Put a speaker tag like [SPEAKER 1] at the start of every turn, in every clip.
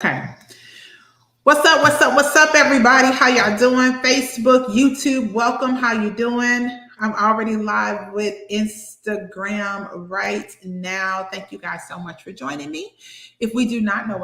[SPEAKER 1] Okay. What's up? What's up? What's up, everybody? How y'all doing? Facebook, YouTube, welcome. How you doing? I'm already live with Instagram right now. Thank you guys so much for joining me. If we do not know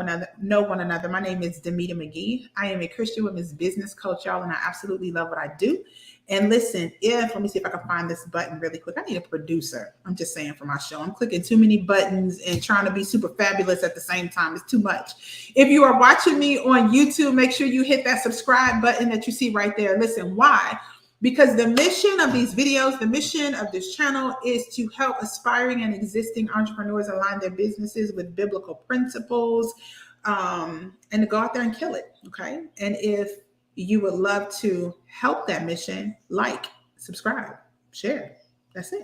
[SPEAKER 1] one another, my name is Demita McGee. I am a Christian women's business coach, y'all, and I absolutely love what I do. And listen, let me see if I can find this button really quick. I need a producer. I'm just saying for my show. I'm clicking too many buttons and trying to be super fabulous at the same time. It's too much. If you are watching me on YouTube, make sure you hit that subscribe button that you see right there. Listen, why? Because the mission of these videos, the mission of this channel is to help aspiring and existing entrepreneurs align their businesses with biblical principles, and to go out there and kill it. Okay. And if you would love to help that mission, like, subscribe, share. That's it.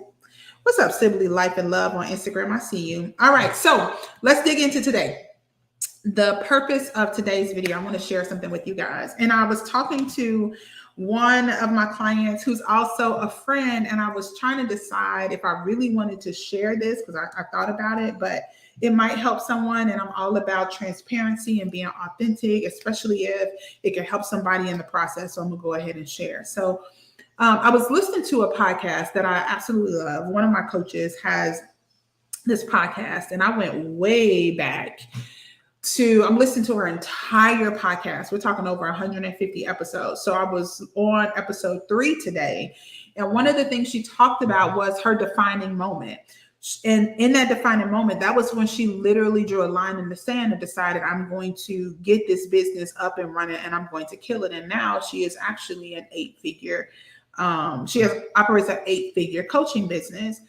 [SPEAKER 1] What's up, Sibley Life and Love on Instagram? I see you. All right, so let's dig into today. The purpose of today's video, I want to share something with you guys. And I was talking to one of my clients who's also a friend, and I was trying to decide if I really wanted to share this because I thought about it, but it might help someone. And I'm all about transparency and being authentic, especially if it can help somebody in the process. So I'm gonna go ahead and share. So I was listening to a podcast that I absolutely love. One of my coaches has this podcast, and I went way back I'm listening to her entire podcast. We're talking over 150 episodes. So I was on episode 3 today. And one of the things she talked about was her defining moment. And in that defining moment, that was when she literally drew a line in the sand and decided, I'm going to get this business up and running and I'm going to kill it. And now she is actually an 8-figure, operates an 8-figure coaching business.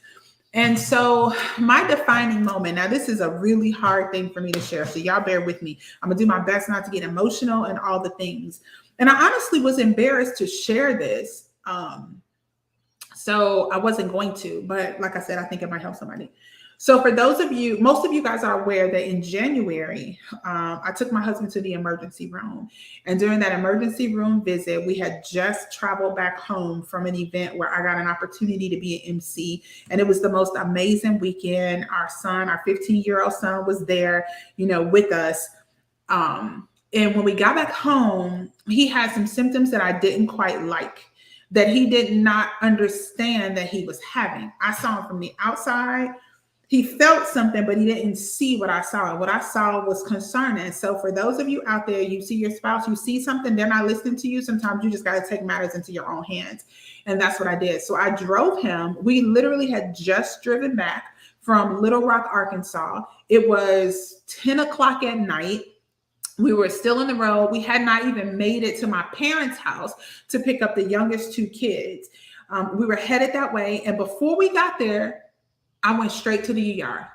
[SPEAKER 1] And so my defining moment, now this is a really hard thing for me to share. So y'all bear with me. I'm gonna do my best not to get emotional and all the things. And I honestly was embarrassed to share this. So I wasn't going to, but like I said, I think it might help somebody. So for those of you, most of you guys are aware that in January, I took my husband to the emergency room. And during that emergency room visit, we had just traveled back home from an event where I got an opportunity to be an MC. And it was the most amazing weekend. Our 15-year-old son was there, with us. And when we got back home, he had some symptoms that I didn't quite like, that he did not understand that he was having. I saw him from the outside. He felt something, but he didn't see what I saw. What I saw was concerning. So for those of you out there, you see your spouse, you see something, they're not listening to you. Sometimes you just got to take matters into your own hands. And that's what I did. So I drove him. We literally had just driven back from Little Rock, Arkansas. It was 10 o'clock at night. We were still on the road. We had not even made it to my parents' house to pick up the youngest 2 kids. We were headed that way. And before we got there, I went straight to the ER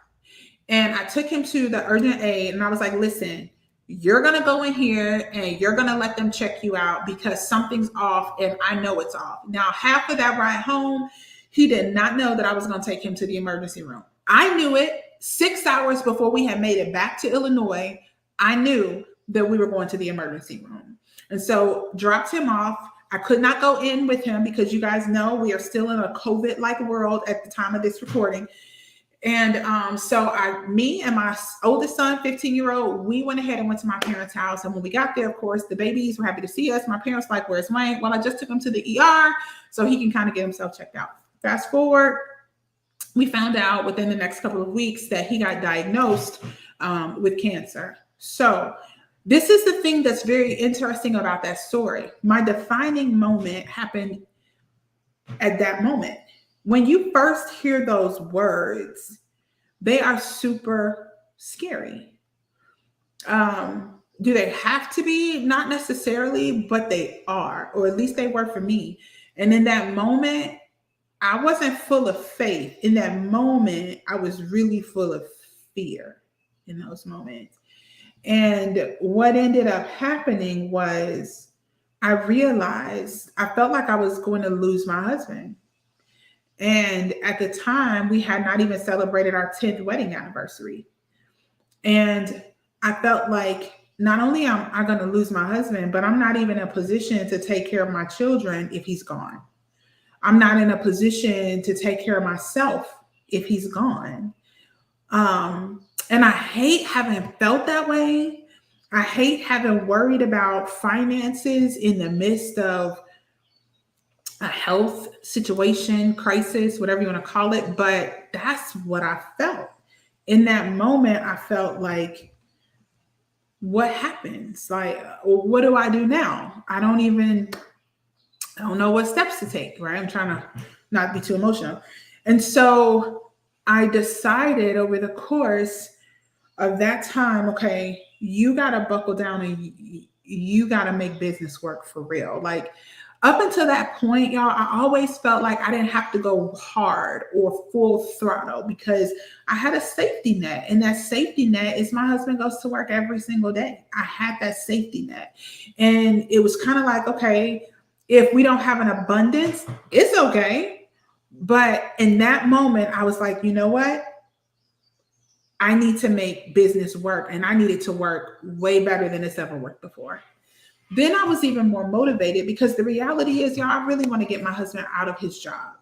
[SPEAKER 1] and I took him to the urgent aid. And I was like, listen, you're going to go in here and you're going to let them check you out because something's off. And I know it's off. Now, half of that ride home, he did not know that I was going to take him to the emergency room. I knew it 6 hours before we had made it back to Illinois. I knew that we were going to the emergency room. And so dropped him off. I could not go in with him because you guys know we are still in a COVID-like world at the time of this recording. And so me and my oldest son, 15-year-old, we went ahead and went to my parents' house. And when we got there, of course, the babies were happy to see us. My parents were like, where's Wayne? Well, I just took him to the ER so he can kind of get himself checked out. Fast forward, we found out within the next couple of weeks that he got diagnosed with cancer. So this is the thing that's very interesting about that story. My defining moment happened at that moment. When you first hear those words, they are super scary. Do they have to be? Not necessarily, but they are, or at least they were for me. And in that moment, I wasn't full of faith. In that moment, I was really full of fear in those moments. And what ended up happening was I felt like I was going to lose my husband. And at the time, we had not even celebrated our 10th wedding anniversary. And I felt like not only am I going to lose my husband, but I'm not even in a position to take care of my children if he's gone. I'm not in a position to take care of myself if he's gone. And I hate having felt that way, I hate having worried about finances in the midst of a health situation, crisis, whatever you want to call it. But that's what I felt. In that moment, I felt like, what happens? Like, what do I do now? I don't know what steps to take, right? I'm trying to not be too emotional. And so I decided over the course of that time, okay, you got to buckle down and you got to make business work for real. Like, up until that point, y'all, I always felt like I didn't have to go hard or full throttle because I had a safety net. And that safety net is my husband goes to work every single day. I had that safety net. And it was kind of like, okay, if we don't have an abundance, it's okay. But in that moment, I was like, you know what? I need to make business work, and I need it to work way better than it's ever worked before. Then I was even more motivated because the reality is, y'all, I really want to get my husband out of his job.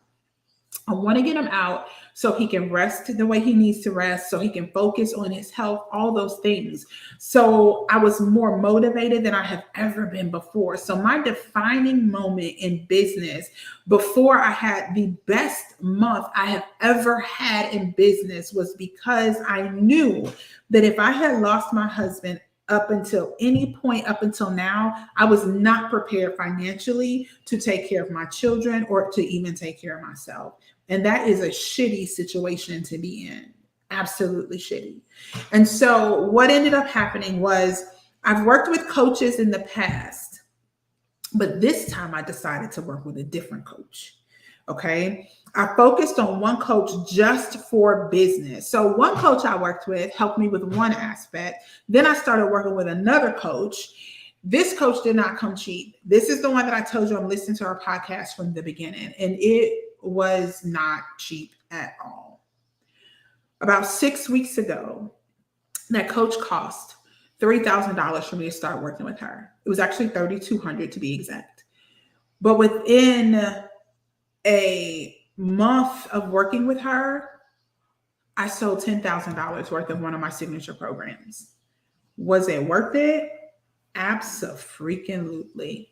[SPEAKER 1] I want to get him out so he can rest the way he needs to rest, so he can focus on his health, all those things. So I was more motivated than I have ever been before. So my defining moment in business, before I had the best month I have ever had in business, was because I knew that if I had lost my husband up until any point up until now, I was not prepared financially to take care of my children or to even take care of myself. And that is a shitty situation to be in. Absolutely shitty. And so what ended up happening was, I've worked with coaches in the past, but this time I decided to work with a different coach. Okay. I focused on one coach just for business. So one coach I worked with helped me with one aspect. Then I started working with another coach. This coach did not come cheap. This is the one that I told you I'm listening to our podcast from the beginning, and it was not cheap at all. About 6 weeks ago, that coach cost $3,000 for me to start working with her. It was actually $3,200 to be exact. But within a month of working with her, I sold $10,000 worth of one of my signature programs. Was it worth it? Abso-freaking-lutely.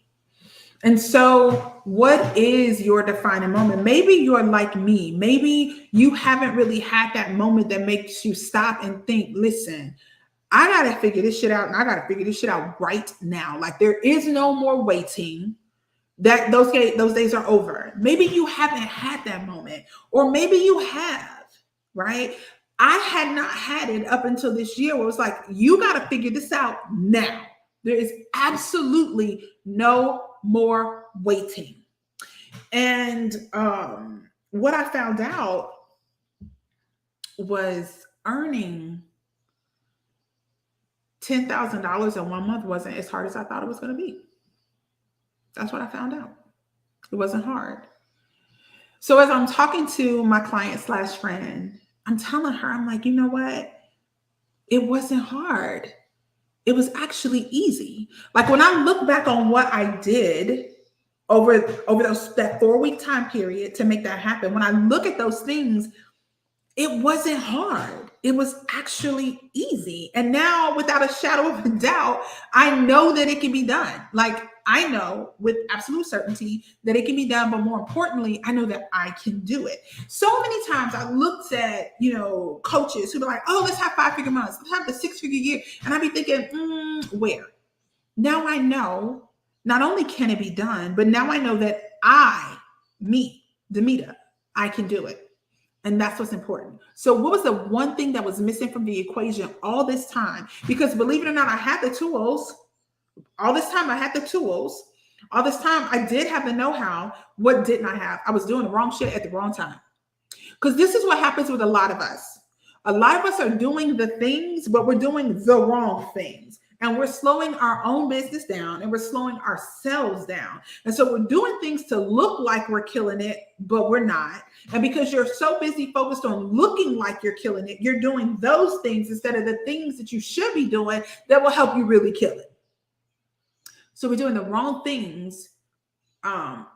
[SPEAKER 1] And so what is your defining moment? Maybe you're like me. Maybe you haven't really had that moment that makes you stop and think, listen, I got to figure this shit out, and I got to figure this shit out right now. Like, there is no more waiting. That those days are over. Maybe you haven't had that moment, or maybe you have, right? I had not had it up until this year where it was like, you got to figure this out now. There is absolutely no more waiting. And what I found out was earning $10,000 in 1 month wasn't as hard as I thought it was going to be. That's what I found out. It wasn't hard. So as I'm talking to my client / friend, I'm telling her, I'm like, you know what? It wasn't hard. It was actually easy. Like, when I look back on what I did over that 4-week time period to make that happen, when I look at those things, it wasn't hard. It was actually easy. And now, without a shadow of a doubt, I know that it can be done. Like, I know with absolute certainty that it can be done, but more importantly, I know that I can do it. So many times I looked at, coaches who be like, oh, let's have 5-figure months, let's have the 6-figure year. And I'd be thinking, where? Now I know not only can it be done, but now I know that Demita, I can do it. And that's what's important. So what was the one thing that was missing from the equation all this time? Because believe it or not, I had the tools. All this time I had the tools. All this time I did have the know-how. What didn't I have? I was doing the wrong shit at the wrong time. Because this is what happens with a lot of us. A lot of us are doing the things, but we're doing the wrong things. And we're slowing our own business down, and we're slowing ourselves down. And so we're doing things to look like we're killing it, but we're not. And because you're so busy focused on looking like you're killing it, you're doing those things instead of the things that you should be doing that will help you really kill it. So we're doing the wrong things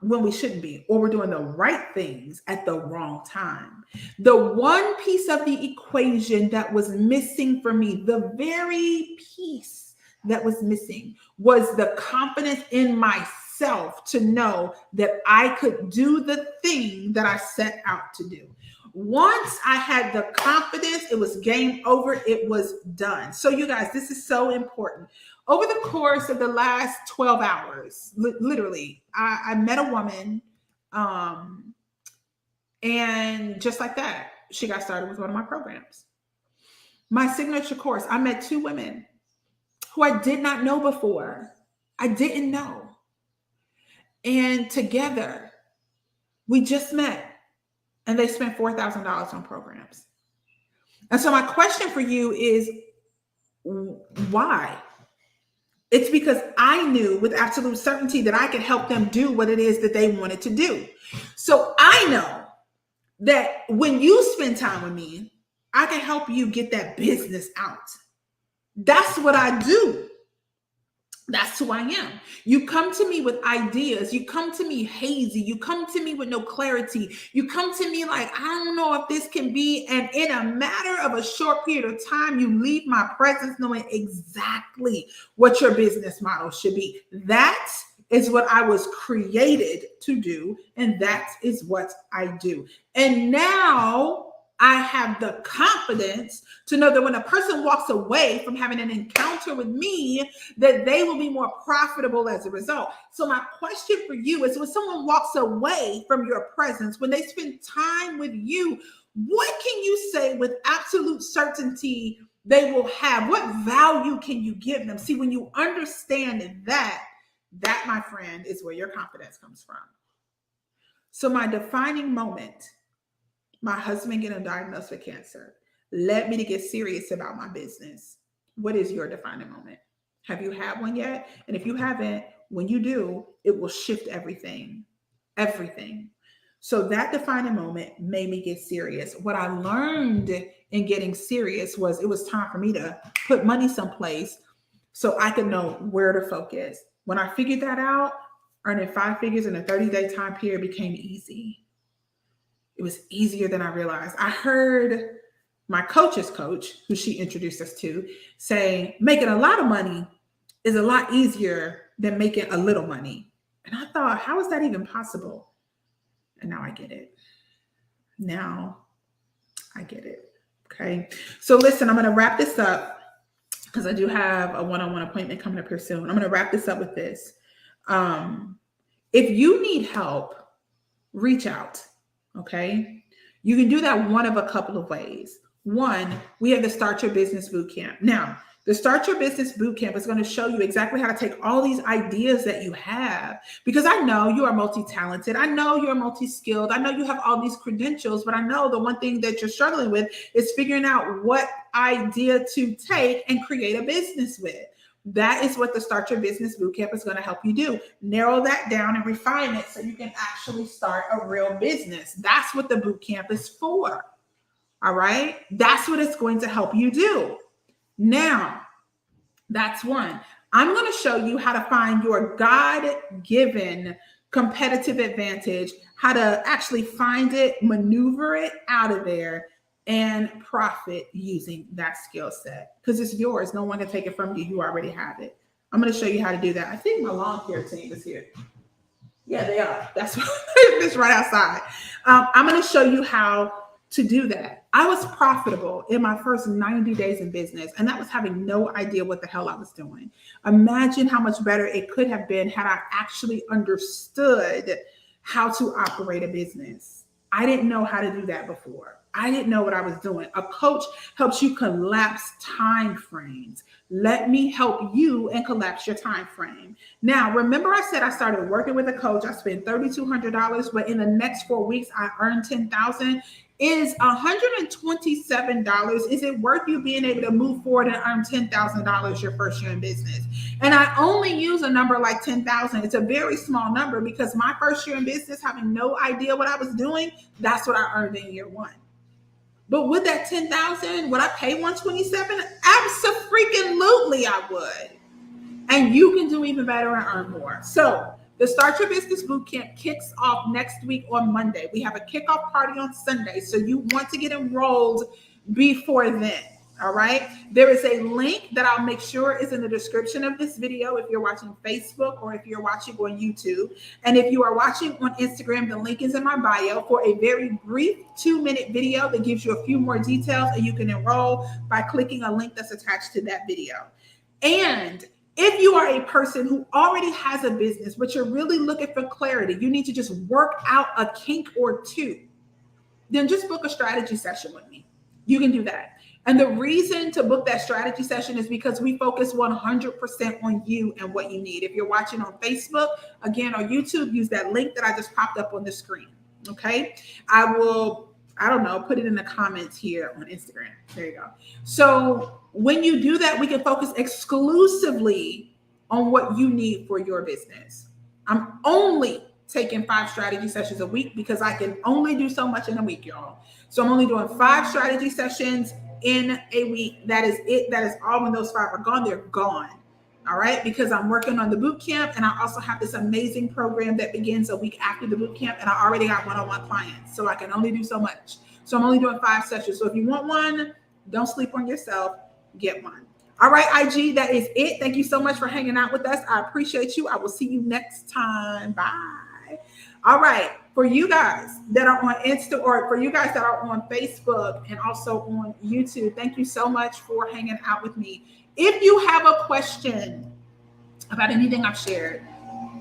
[SPEAKER 1] when we shouldn't be, or we're doing the right things at the wrong time. The one piece of the equation that was missing for me, the very piece that was missing was the confidence in myself to know that I could do the thing that I set out to do. Once I had the confidence, it was game over. It was done. So you guys, this is so important. Over the course of the last 12 hours, literally, I met a woman, and just like that, she got started with one of my programs. My signature course, I met two women who I did not know before. I didn't know. And together, we just met. And they spent $4,000 on programs. And so my question for you is, why? It's because I knew with absolute certainty that I could help them do what it is that they wanted to do. So I know that when you spend time with me, I can help you get that business out. That's what I do. That's who I am. You come to me with ideas. You come to me hazy. You come to me with no clarity. You come to me like, I don't know if this can be. And in a matter of a short period of time, you leave my presence knowing exactly what your business model should be. That is what I was created to do. And that is what I do. And now I have the confidence to know that when a person walks away from having an encounter with me, that they will be more profitable as a result. So my question for you is, when someone walks away from your presence, when they spend time with you, what can you say with absolute certainty they will have? What value can you give them? See, when you understand that, my friend, is where your confidence comes from. So my defining moment, my husband getting diagnosed with cancer, led me to get serious about my business. What is your defining moment? Have you had one yet? And if you haven't, when you do, it will shift everything. Everything. So that defining moment made me get serious. What I learned in getting serious was it was time for me to put money someplace so I could know where to focus. When I figured that out, earning 5 figures in a 30-day time period became easy. It was easier than I realized. I heard my coach's coach, who she introduced us to, say, making a lot of money is a lot easier than making a little money. And I thought, how is that even possible? And now I get it. Now I get it. Okay. So listen, I'm going to wrap this up because I do have a one-on-one appointment coming up here soon. I'm going to wrap this up with this. If you need help, reach out. Okay. You can do that one of a couple of ways. One, we have the Start Your Business Bootcamp. Now, the Start Your Business Bootcamp is going to show you exactly how to take all these ideas that you have, because I know you are multi-talented. I know you're multi-skilled. I know you have all these credentials, but I know the one thing that you're struggling with is figuring out what idea to take and create a business with. That is what the Start Your Business Bootcamp is going to help you do. Narrow that down and refine it so you can actually start a real business. That's what the bootcamp is for. All right. That's what it's going to help you do. Now, that's one. I'm going to show you how to find your God-given competitive advantage, how to actually find it, maneuver it out of there, and profit using that skill set, because it's yours. No one can take it from you. You already have it. I'm going to show you how to do that. I think my lawn care team is here. Yeah, they are. That's it's right outside. I'm going to show you how to do that. I was profitable in my first 90 days in business, and that was having no idea what the hell I was doing. Imagine how much better it could have been had I actually understood how to operate a business. I didn't know how to do that before. I didn't know what I was doing. A coach helps you collapse time frames. Let me help you and collapse your time frame. Now, remember I said I started working with a coach. I spent $3,200, but in the next 4 weeks, I earned $10,000. Is $127. Is it worth you being able to move forward and earn $10,000 your first year in business? And I only use a number like 10,000. It's a very small number because my first year in business, having no idea what I was doing, that's what I earned in year one. But with that 10,000, would I pay 127? Absolutely, I would. And you can do even better and earn more. So the Start Your Business Bootcamp kicks off next week on Monday. We have a kickoff party on Sunday. So you want to get enrolled before then. All right. There is a link that I'll make sure is in the description of this video if you're watching Facebook or if you're watching on YouTube. And if you are watching on Instagram, the link is in my bio for a very brief 2-minute video that gives you a few more details, and you can enroll by clicking a link that's attached to that video. And if you are a person who already has a business, but you're really looking for clarity, you need to just work out a kink or two, then just book a strategy session with me. You can do that. And the reason to book that strategy session is because we focus 100% on you and what you need. If you're watching on Facebook, again, or YouTube, use that link that I just popped up on the screen. Okay. I don't know, put it in the comments here on Instagram. There you go. So when you do that, we can focus exclusively on what you need for your business. I'm only taking 5 strategy sessions a week because I can only do so much in a week, y'all. So I'm only doing 5 strategy sessions in a week. That is it. That is all. When those 5 are gone, they're gone. All right. Because I'm working on the boot camp, and I also have this amazing program that begins a week after the boot camp. And I already got one-on-one clients, so I can only do so much. So I'm only doing 5 sessions. So if you want one, don't sleep on yourself, get one. All right, IG, that is it. Thank you so much for hanging out with us. I appreciate you. I will see you next time. Bye. All right. For you guys that are on Insta, or for you guys that are on Facebook and also on YouTube, thank you so much for hanging out with me. If you have a question about anything I've shared,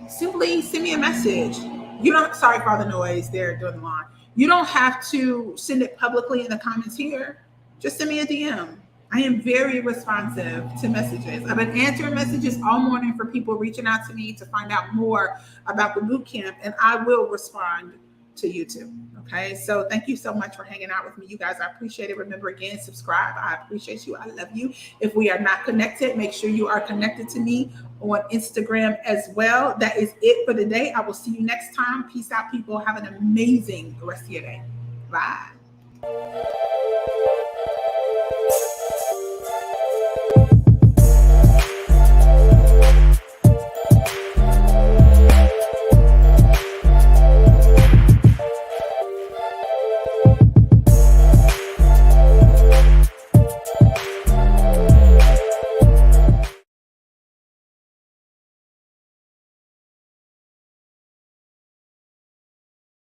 [SPEAKER 1] simply send me a message. You don't, sorry for all the noise there doing the lawn. You don't have to send it publicly in the comments here. Just send me a DM. I am very responsive to messages. I've been answering messages all morning for people reaching out to me to find out more about the boot camp, and I will respond to you too. Okay. So thank you so much for hanging out with me, you guys. I appreciate it. Remember, again, subscribe. I appreciate you. I love you. If we are not connected, make sure you are connected to me on Instagram as well. That is it for today. I will see you next time. Peace out, people. Have an amazing rest of your day. Bye.